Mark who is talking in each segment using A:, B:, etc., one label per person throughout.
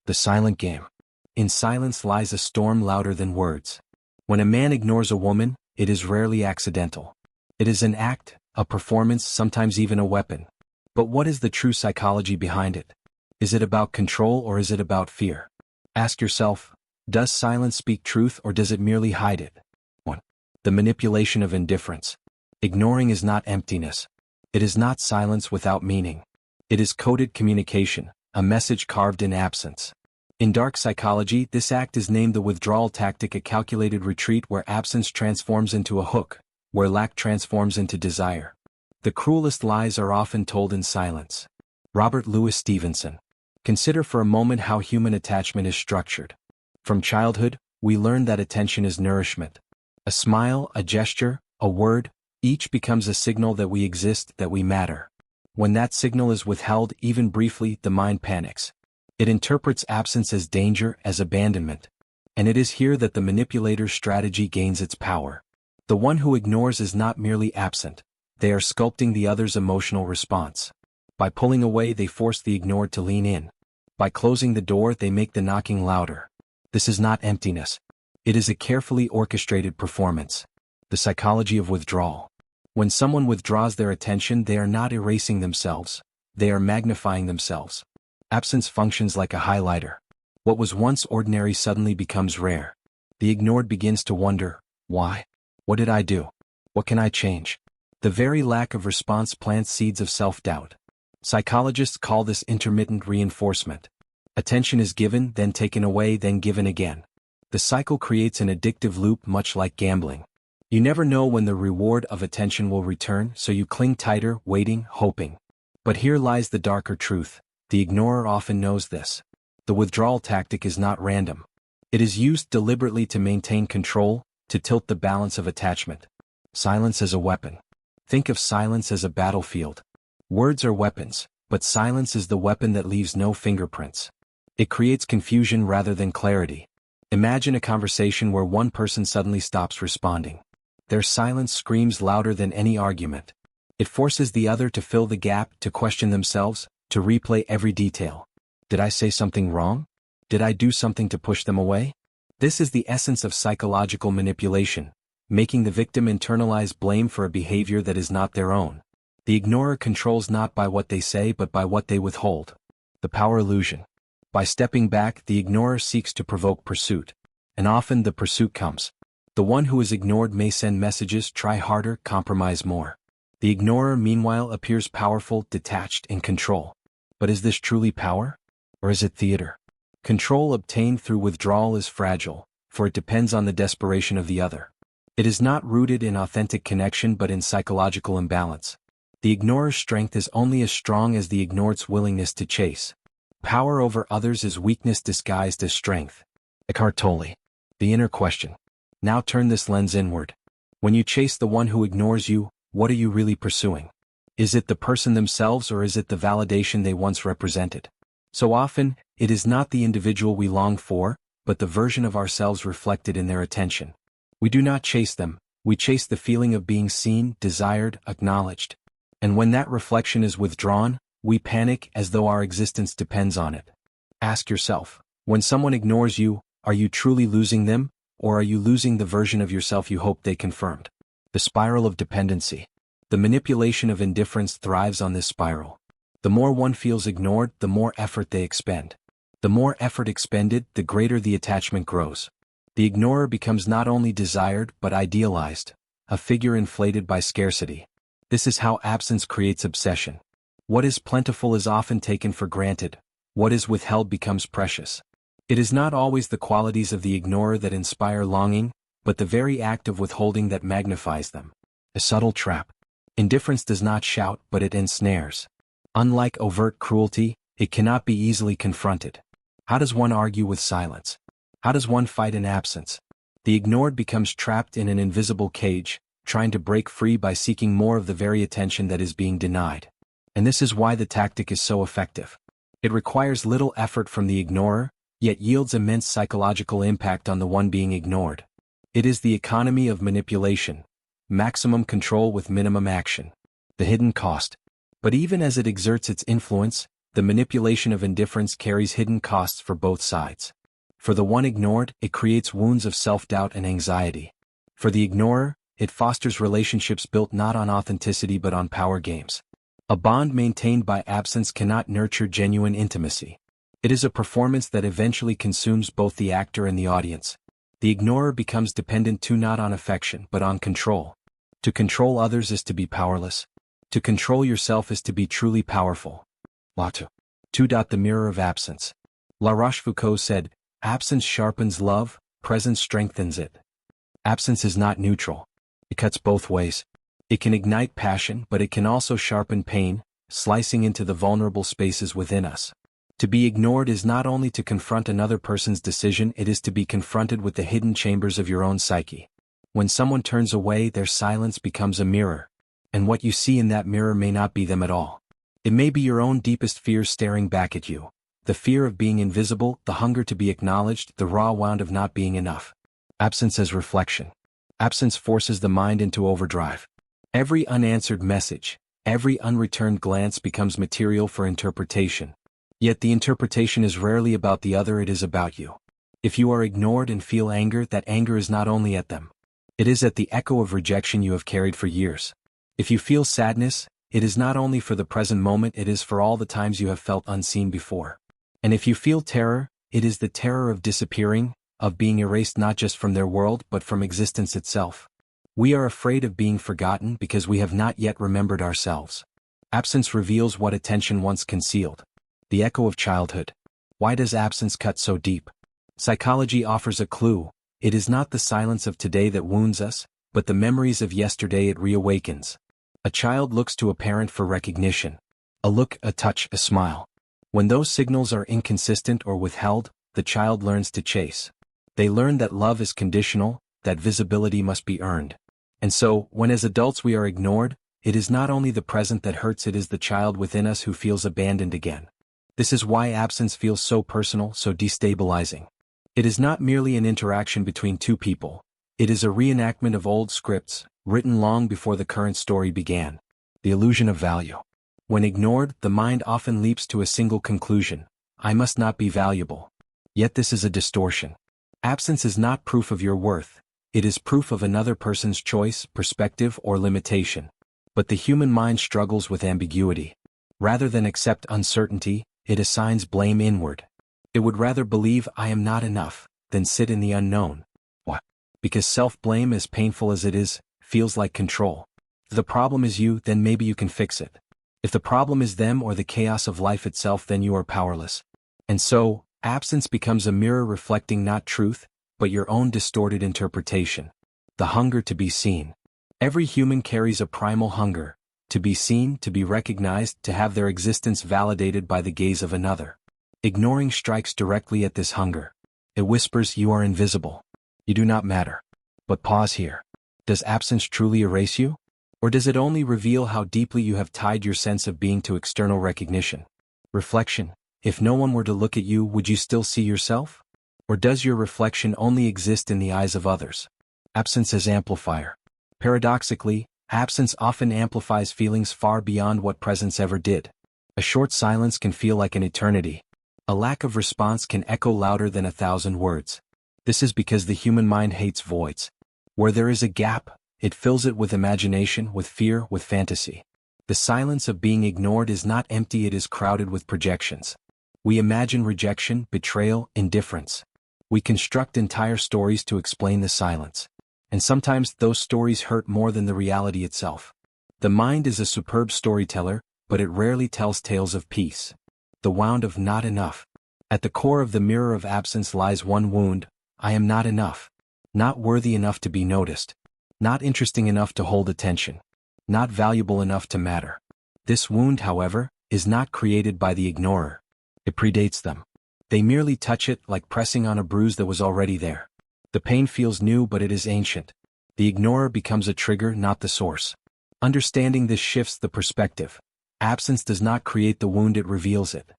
A: The silent game. In silence lies a storm louder than words. When a man ignores a woman, it is rarely accidental. It is an act, a performance, sometimes even a weapon. But what is the true psychology behind it? Is it about control or is it about fear? Ask yourself, does silence speak truth or does it merely hide it? 1. The manipulation of indifference. Ignoring is not emptiness. It is not silence without meaning. It is coded communication, a message carved in absence. In dark psychology, this act is named the withdrawal tactic, a calculated retreat where absence transforms into a hook, where lack transforms into desire. The cruelest lies are often told in silence. Robert Louis Stevenson. Consider for a moment how human attachment is structured. From childhood, we learn that attention is nourishment. A smile, a gesture, a word, each becomes a signal that we exist, that we matter. When that signal is withheld, even briefly, the mind panics. It interprets absence as danger, as abandonment. And it is here that the manipulator's strategy gains its power. The one who ignores is not merely absent. They are sculpting the other's emotional response. By pulling away, they force the ignored to lean in. By closing the door, they make the knocking louder. This is not emptiness. It is a carefully orchestrated performance. The psychology of withdrawal. When someone withdraws their attention, they are not erasing themselves. They are magnifying themselves. Absence functions like a highlighter. What was once ordinary suddenly becomes rare. The ignored begins to wonder, why? What did I do? What can I change? The very lack of response plants seeds of self-doubt. Psychologists call this intermittent reinforcement. Attention is given, then taken away, then given again. The cycle creates an addictive loop, much like gambling. You never know when the reward of attention will return, so you cling tighter, waiting, hoping. But here lies the darker truth. The ignorer often knows this. The withdrawal tactic is not random. It is used deliberately to maintain control, to tilt the balance of attachment. Silence as a weapon. Think of silence as a battlefield. Words are weapons, but silence is the weapon that leaves no fingerprints. It creates confusion rather than clarity. Imagine a conversation where one person suddenly stops responding. Their silence screams louder than any argument. It forces the other to fill the gap, to question themselves, to replay every detail. Did I say something wrong? Did I do something to push them away? This is the essence of psychological manipulation, making the victim internalize blame for a behavior that is not their own. The ignorer controls not by what they say but by what they withhold. The power illusion. By stepping back, the ignorer seeks to provoke pursuit. And often the pursuit comes. The one who is ignored may send messages, try harder, compromise more. The ignorer, meanwhile, appears powerful, detached, in control. But is this truly power? Or is it theater? Control obtained through withdrawal is fragile, for it depends on the desperation of the other. It is not rooted in authentic connection but in psychological imbalance. The ignorer's strength is only as strong as the ignored's willingness to chase. Power over others is weakness disguised as strength. Eckhart Tolle. The inner question. Now turn this lens inward. When you chase the one who ignores you, what are you really pursuing? Is it the person themselves or is it the validation they once represented? So often, it is not the individual we long for, but the version of ourselves reflected in their attention. We do not chase them, we chase the feeling of being seen, desired, acknowledged. And when that reflection is withdrawn, we panic as though our existence depends on it. Ask yourself, when someone ignores you, are you truly losing them, or are you losing the version of yourself you hoped they confirmed? The spiral of dependency. The manipulation of indifference thrives on this spiral. The more one feels ignored, the more effort they expend. The more effort expended, the greater the attachment grows. The ignorer becomes not only desired but idealized, a figure inflated by scarcity. This is how absence creates obsession. What is plentiful is often taken for granted. What is withheld becomes precious. It is not always the qualities of the ignorer that inspire longing, but the very act of withholding that magnifies them. A subtle trap. Indifference does not shout, but it ensnares. Unlike overt cruelty, it cannot be easily confronted. How does one argue with silence? How does one fight in absence? The ignored becomes trapped in an invisible cage, trying to break free by seeking more of the very attention that is being denied. And this is why the tactic is so effective. It requires little effort from the ignorer, yet yields immense psychological impact on the one being ignored. It is the economy of manipulation, maximum control with minimum action. The hidden cost. But even as it exerts its influence, The manipulation of indifference carries hidden costs for both sides. For the one ignored, it creates wounds of self-doubt and anxiety. For the ignorer, it fosters relationships built not on authenticity but on power games. A bond maintained by absence cannot nurture genuine intimacy. It is a performance that eventually consumes both the actor and the audience. The ignorer becomes dependent too not on affection but on control. To control others is to be powerless. To control yourself is to be truly powerful. Latu. 2. The mirror of absence. La Rochefoucauld said, "Absence sharpens love, presence strengthens it." Absence is not neutral. It cuts both ways. It can ignite passion, but it can also sharpen pain, slicing into the vulnerable spaces within us. To be ignored is not only to confront another person's decision, it is to be confronted with the hidden chambers of your own psyche. When someone turns away, their silence becomes a mirror. And what you see in that mirror may not be them at all. It may be your own deepest fears staring back at you. The fear of being invisible, the hunger to be acknowledged, the raw wound of not being enough. Absence as reflection. Absence forces the mind into overdrive. Every unanswered message, every unreturned glance becomes material for interpretation. Yet the interpretation is rarely about the other, it is about you. If you are ignored and feel anger, that anger is not only at them. It is at the echo of rejection you have carried for years. If you feel sadness, it is not only for the present moment, it is for all the times you have felt unseen before. And if you feel terror, it is the terror of disappearing, of being erased not just from their world but from existence itself. We are afraid of being forgotten because we have not yet remembered ourselves. Absence reveals what attention once concealed. The echo of childhood. Why does absence cut so deep? Psychology offers a clue. It is not the silence of today that wounds us, but the memories of yesterday it reawakens. A child looks to a parent for recognition. A look, a touch, a smile. When those signals are inconsistent or withheld, the child learns to chase. They learn that love is conditional, that visibility must be earned. And so, when as adults we are ignored, it is not only the present that hurts, it is the child within us who feels abandoned again. This is why absence feels so personal, so destabilizing. It is not merely an interaction between two people. It is a reenactment of old scripts, written long before the current story began. The illusion of value. When ignored, the mind often leaps to a single conclusion: I must not be valuable. Yet this is a distortion. Absence is not proof of your worth. It is proof of another person's choice, perspective, or limitation. But the human mind struggles with ambiguity. Rather than accept uncertainty, it assigns blame inward. It would rather believe I am not enough than sit in the unknown. Why? Because self-blame, as painful as it is, feels like control. If the problem is you, then maybe you can fix it. If the problem is them or the chaos of life itself, then you are powerless. And so, absence becomes a mirror reflecting not truth, but your own distorted interpretation. The hunger to be seen. Every human carries a primal hunger, to be seen, to be recognized, to have their existence validated by the gaze of another. Ignoring strikes directly at this hunger. It whispers, you are invisible. You do not matter. But pause here. Does absence truly erase you? Or does it only reveal how deeply you have tied your sense of being to external recognition? Reflection. If no one were to look at you, would you still see yourself? Or does your reflection only exist in the eyes of others? Absence as amplifier. Paradoxically, absence often amplifies feelings far beyond what presence ever did. A short silence can feel like an eternity. A lack of response can echo louder than 1,000 words. This is because the human mind hates voids. Where there is a gap, it fills it with imagination, with fear, with fantasy. The silence of being ignored is not empty, it is crowded with projections. We imagine rejection, betrayal, indifference. We construct entire stories to explain the silence. And sometimes those stories hurt more than the reality itself. The mind is a superb storyteller, but it rarely tells tales of peace. The wound of not enough. At the core of the mirror of absence lies one wound: I am not enough. Not worthy enough to be noticed. Not interesting enough to hold attention. Not valuable enough to matter. This wound, however, is not created by the ignorer. It predates them. They merely touch it, like pressing on a bruise that was already there. The pain feels new, but it is ancient. The ignorer becomes a trigger, not the source. Understanding this shifts the perspective. Absence does not create the wound, it reveals it.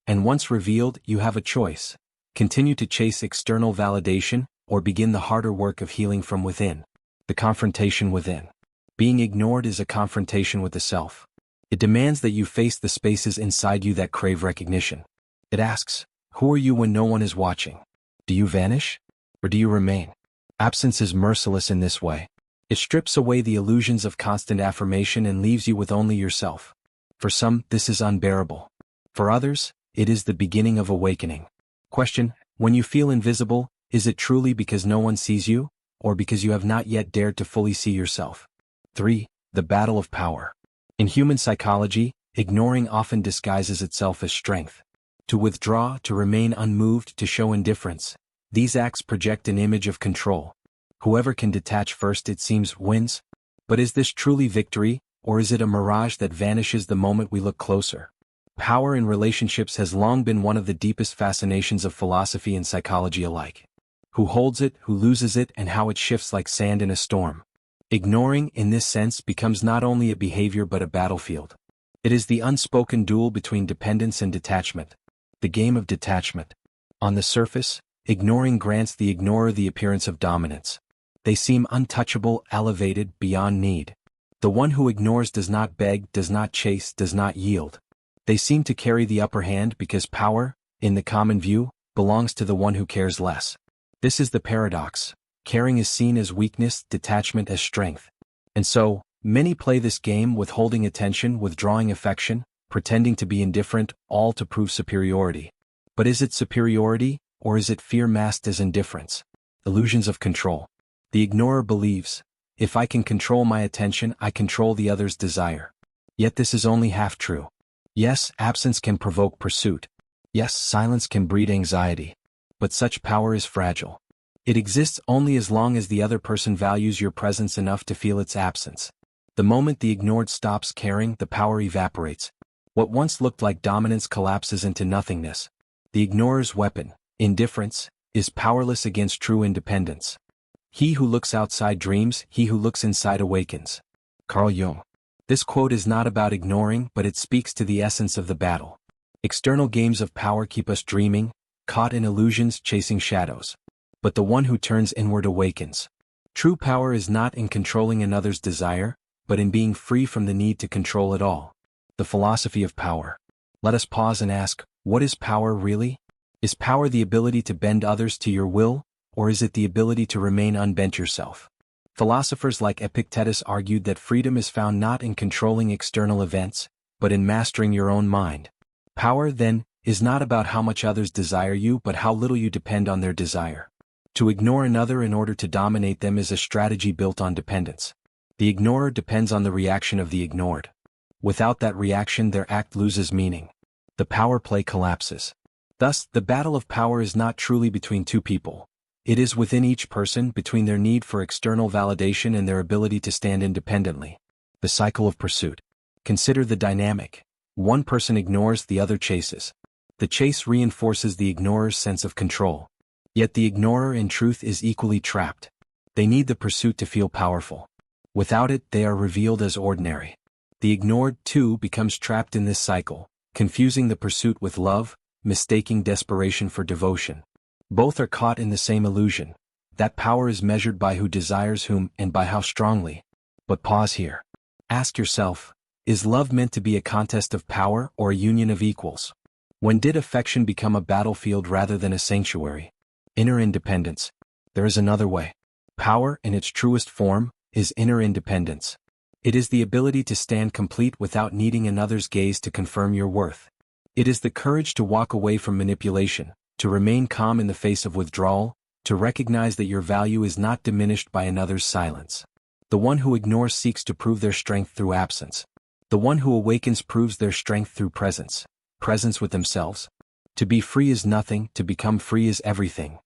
A: And once revealed, you have a choice. Continue to chase external validation, or begin the harder work of healing from within. The confrontation within. Being ignored is a confrontation with the self. It demands that you face the spaces inside you that crave recognition. It asks, who are you when no one is watching? Do you vanish? Or do you remain? Absence is merciless in this way. It strips away the illusions of constant affirmation and leaves you with only yourself. For some, this is unbearable. For others, it is the beginning of awakening. Question: when you feel invisible, is it truly because no one sees you, or because you have not yet dared to fully see yourself? 3. The battle of power. In human psychology, ignoring often disguises itself as strength. To withdraw, to remain unmoved, to show indifference. These acts project an image of control. Whoever can detach first, it seems, wins. But is this truly victory, or is it a mirage that vanishes the moment we look closer? Power in relationships has long been one of the deepest fascinations of philosophy and psychology alike. Who holds it, who loses it, and how it shifts like sand in a storm. Ignoring, in this sense, becomes not only a behavior but a battlefield. It is the unspoken duel between dependence and detachment. The game of detachment. On the surface, ignoring grants the ignorer the appearance of dominance. They seem untouchable, elevated, beyond need. The one who ignores does not beg, does not chase, does not yield. They seem to carry the upper hand because power, in the common view, belongs to the one who cares less. This is the paradox. Caring is seen as weakness, detachment as strength. And so, many play this game, withholding attention, withdrawing affection, pretending to be indifferent, all to prove superiority. But is it superiority, or is it fear masked as indifference? Illusions of control. The ignorer believes, if I can control my attention, I control the other's desire. Yet this is only half true. Yes, absence can provoke pursuit. Yes, silence can breed anxiety. But such power is fragile. It exists only as long as the other person values your presence enough to feel its absence. The moment the ignored stops caring, the power evaporates. What once looked like dominance collapses into nothingness. The ignorer's weapon, indifference, is powerless against true independence. He who looks outside dreams, he who looks inside awakens. Carl Jung. This quote is not about ignoring, but it speaks to the essence of the battle. External games of power keep us dreaming, caught in illusions, chasing shadows. But the one who turns inward awakens. True power is not in controlling another's desire, but in being free from the need to control it all. The philosophy of power. Let us pause and ask, what is power really? Is power the ability to bend others to your will, or is it the ability to remain unbent yourself? Philosophers like Epictetus argued that freedom is found not in controlling external events, but in mastering your own mind. Power, then, is not about how much others desire you but how little you depend on their desire. To ignore another in order to dominate them is a strategy built on dependence. The ignorer depends on the reaction of the ignored. Without that reaction, their act loses meaning. The power play collapses. Thus, the battle of power is not truly between two people. It is within each person, between their need for external validation and their ability to stand independently. The cycle of pursuit. Consider the dynamic. One person ignores, the other chases. The chase reinforces the ignorer's sense of control. Yet the ignorer in truth is equally trapped. They need the pursuit to feel powerful. Without it, they are revealed as ordinary. The ignored, too, becomes trapped in this cycle, confusing the pursuit with love, mistaking desperation for devotion. Both are caught in the same illusion, that power is measured by who desires whom and by how strongly. But pause here. Ask yourself, is love meant to be a contest of power or a union of equals? When did affection become a battlefield rather than a sanctuary? Inner independence. There is another way. Power, in its truest form, is inner independence. It is the ability to stand complete without needing another's gaze to confirm your worth. It is the courage to walk away from manipulation, to remain calm in the face of withdrawal, to recognize that your value is not diminished by another's silence. The one who ignores seeks to prove their strength through absence. The one who awakens proves their strength through presence, presence with themselves. To be free is nothing, to become free is everything.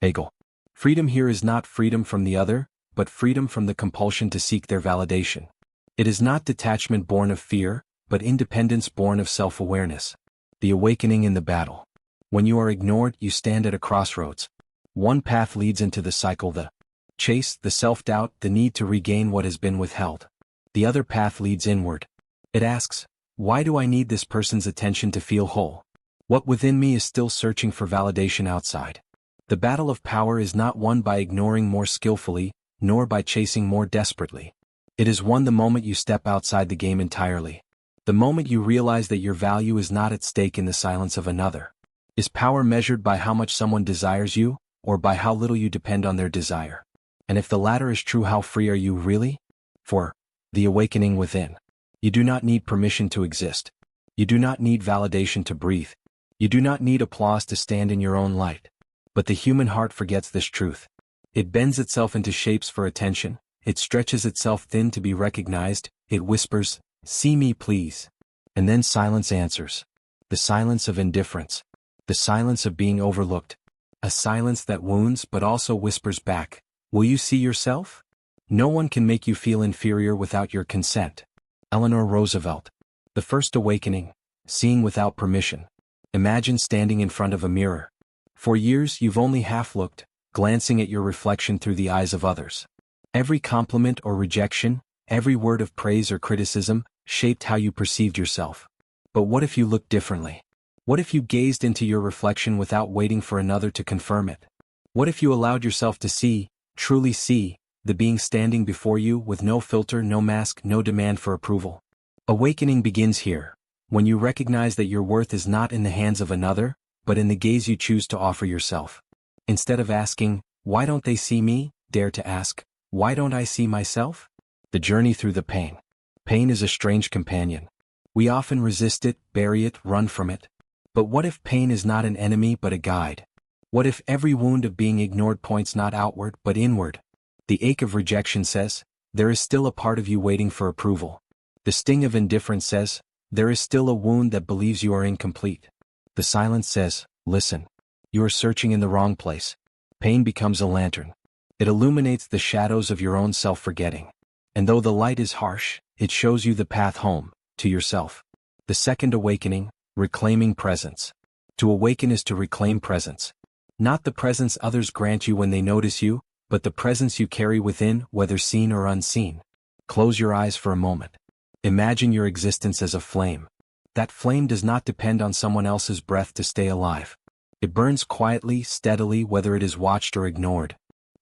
A: Hegel. Freedom here is not freedom from the other, but freedom from the compulsion to seek their validation. It is not detachment born of fear, but independence born of self-awareness. The awakening in the battle. When you are ignored, you stand at a crossroads. One path leads into the cycle, the chase, the self-doubt, the need to regain what has been withheld. The other path leads inward. It asks, why do I need this person's attention to feel whole? What within me is still searching for validation outside? The battle of power is not won by ignoring more skillfully, nor by chasing more desperately. It is won the moment you step outside the game entirely. The moment you realize that your value is not at stake in the silence of another. Is power measured by how much someone desires you, or by how little you depend on their desire? And if the latter is true, how free are you really? 4. The awakening within. You do not need permission to exist. You do not need validation to breathe. You do not need applause to stand in your own light. But the human heart forgets this truth. It bends itself into shapes for attention. It stretches itself thin to be recognized. It whispers, "See me, please." And then silence answers. The silence of indifference. The silence of being overlooked. A silence that wounds but also whispers back, "Will you see yourself?" No one can make you feel inferior without your consent. Eleanor Roosevelt. The First Awakening. Seeing without permission. Imagine standing in front of a mirror. For years you've only half looked, glancing at your reflection through the eyes of others. Every compliment or rejection, every word of praise or criticism, shaped how you perceived yourself. But what if you looked differently? What if you gazed into your reflection without waiting for another to confirm it? What if you allowed yourself to see, truly see, the being standing before you with no filter, no mask, no demand for approval? Awakening begins here, when you recognize that your worth is not in the hands of another, but in the gaze you choose to offer yourself. Instead of asking, "Why don't they see me?" dare to ask, "Why don't I see myself?" The journey through the pain. Pain is a strange companion. We often resist it, bury it, run from it. But what if pain is not an enemy but a guide? What if every wound of being ignored points not outward but inward? The ache of rejection says, there is still a part of you waiting for approval. The sting of indifference says, there is still a wound that believes you are incomplete. The silence says, listen. You are searching in the wrong place. Pain becomes a lantern. It illuminates the shadows of your own self-forgetting. And though the light is harsh, it shows you the path home, to yourself. The second awakening, reclaiming presence. To awaken is to reclaim presence. Not the presence others grant you when they notice you, but the presence you carry within, whether seen or unseen. Close your eyes for a moment. Imagine your existence as a flame. That flame does not depend on someone else's breath to stay alive. It burns quietly, steadily, whether it is watched or ignored.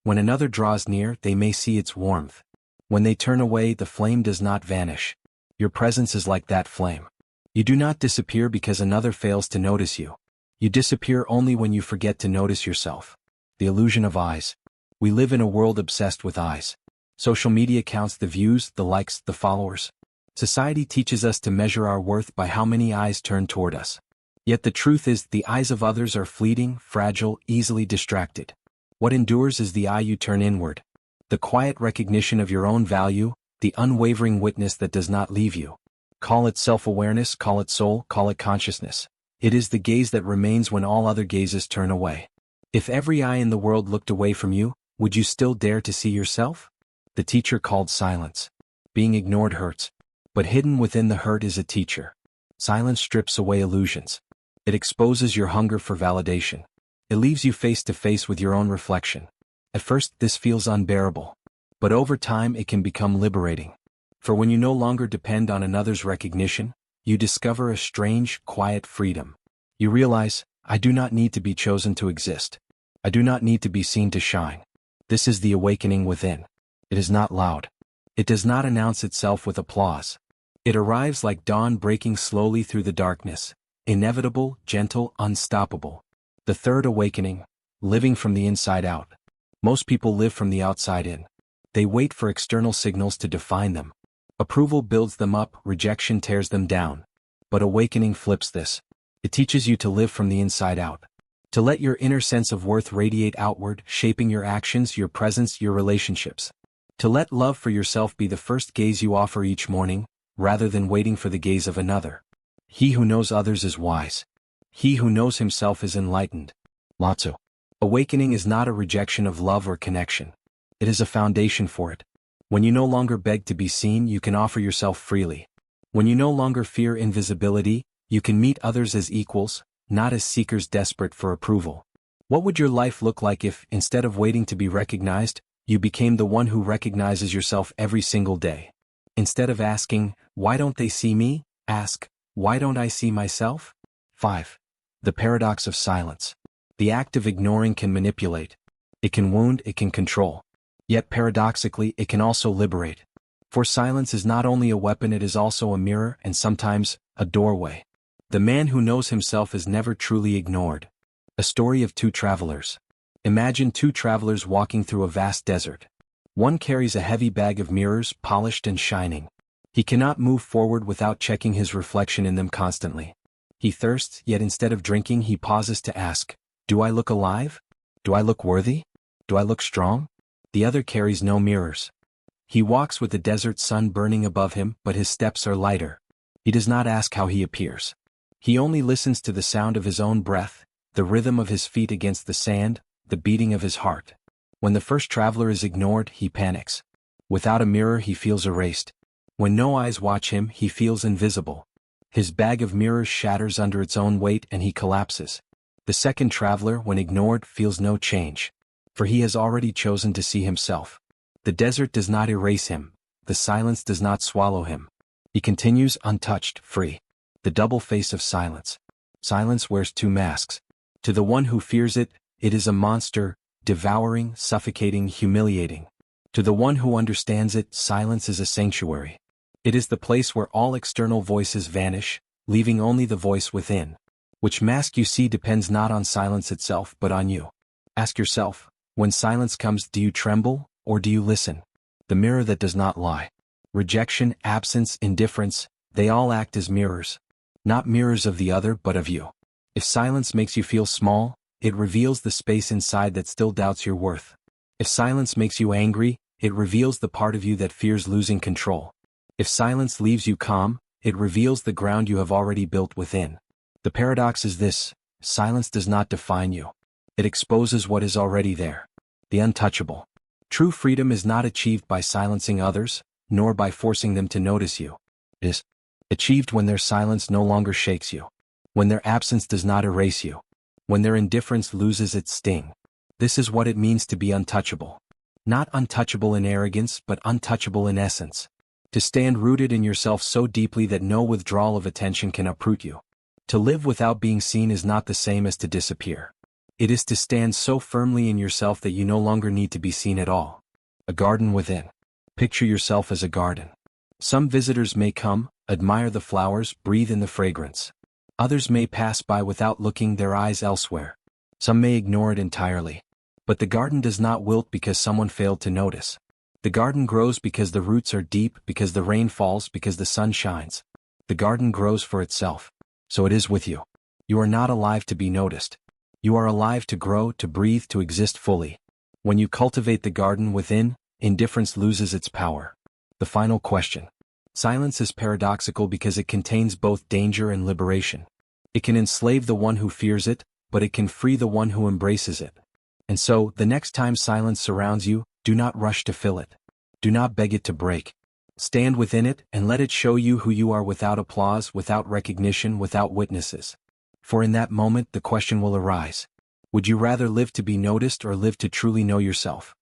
A: When another draws near, they may see its warmth. When they turn away, the flame does not vanish. Your presence is like that flame. You do not disappear because another fails to notice you. You disappear only when you forget to notice yourself. The illusion of eyes. We live in a world obsessed with eyes. Social media counts the views, the likes, the followers. Society teaches us to measure our worth by how many eyes turn toward us. Yet the truth is, the eyes of others are fleeting, fragile, easily distracted. What endures is the eye you turn inward. The quiet recognition of your own value, the unwavering witness that does not leave you. Call it self-awareness, call it soul, call it consciousness. It is the gaze that remains when all other gazes turn away. If every eye in the world looked away from you, would you still dare to see yourself? The teacher called silence. Being ignored hurts. But hidden within the hurt is a teacher. Silence strips away illusions. It exposes your hunger for validation. It leaves you face to face with your own reflection. At first, this feels unbearable. But over time, it can become liberating. For when you no longer depend on another's recognition, you discover a strange, quiet freedom. You realize, I do not need to be chosen to exist. I do not need to be seen to shine. This is the awakening within. It is not loud. It does not announce itself with applause. It arrives like dawn breaking slowly through the darkness, inevitable, gentle, unstoppable. The third awakening, living from the inside out. Most people live from the outside in. They wait for external signals to define them. Approval builds them up, rejection tears them down. But awakening flips this. It teaches you to live from the inside out. To let your inner sense of worth radiate outward, shaping your actions, your presence, your relationships. To let love for yourself be the first gaze you offer each morning, rather than waiting for the gaze of another. He who knows others is wise. He who knows himself is enlightened. Lao Tzu. Awakening is not a rejection of love or connection. It is a foundation for it. When you no longer beg to be seen, you can offer yourself freely. When you no longer fear invisibility, you can meet others as equals, not as seekers desperate for approval. What would your life look like if, instead of waiting to be recognized, you became the one who recognizes yourself every single day? Instead of asking, why don't they see me? Ask, why don't I see myself? 5. The paradox of silence. The act of ignoring can manipulate. It can wound, it can control. Yet paradoxically, it can also liberate. For silence is not only a weapon, it is also a mirror and sometimes a doorway. The man who knows himself is never truly ignored. A story of two travelers. Imagine two travelers walking through a vast desert. One carries a heavy bag of mirrors, polished and shining. He cannot move forward without checking his reflection in them constantly. He thirsts, yet instead of drinking he pauses to ask, "Do I look alive? Do I look worthy? Do I look strong?" The other carries no mirrors. He walks with the desert sun burning above him, but his steps are lighter. He does not ask how he appears. He only listens to the sound of his own breath, the rhythm of his feet against the sand, the beating of his heart. When the first traveler is ignored, he panics. Without a mirror, he feels erased. When no eyes watch him, he feels invisible. His bag of mirrors shatters under its own weight and he collapses. The second traveler, when ignored, feels no change. For he has already chosen to see himself. The desert does not erase him. The silence does not swallow him. He continues untouched, free. The double face of silence. Silence wears two masks. To the one who fears it, it is a monster, devouring, suffocating, humiliating. To the one who understands it, silence is a sanctuary. It is the place where all external voices vanish, leaving only the voice within. Which mask you see depends not on silence itself but on you. Ask yourself, when silence comes, do you tremble, or do you listen? The mirror that does not lie. Rejection, absence, indifference, they all act as mirrors. Not mirrors of the other but of you. If silence makes you feel small, it reveals the space inside that still doubts your worth. If silence makes you angry, it reveals the part of you that fears losing control. If silence leaves you calm, it reveals the ground you have already built within. The paradox is this: silence does not define you. It exposes what is already there. The untouchable. True freedom is not achieved by silencing others, nor by forcing them to notice you. It is achieved when their silence no longer shakes you. When their absence does not erase you. When their indifference loses its sting. This is what it means to be untouchable. Not untouchable in arrogance, but untouchable in essence. To stand rooted in yourself so deeply that no withdrawal of attention can uproot you. To live without being seen is not the same as to disappear. It is to stand so firmly in yourself that you no longer need to be seen at all. A garden within. Picture yourself as a garden. Some visitors may come, admire the flowers, breathe in the fragrance. Others may pass by without looking their eyes elsewhere. Some may ignore it entirely. But the garden does not wilt because someone failed to notice. The garden grows because the roots are deep, because the rain falls, because the sun shines. The garden grows for itself. So it is with you. You are not alive to be noticed. You are alive to grow, to breathe, to exist fully. When you cultivate the garden within, indifference loses its power. The final question. Silence is paradoxical because it contains both danger and liberation. It can enslave the one who fears it, but it can free the one who embraces it. And so, the next time silence surrounds you, do not rush to fill it. Do not beg it to break. Stand within it and let it show you who you are without applause, without recognition, without witnesses. For in that moment the question will arise. Would you rather live to be noticed or live to truly know yourself?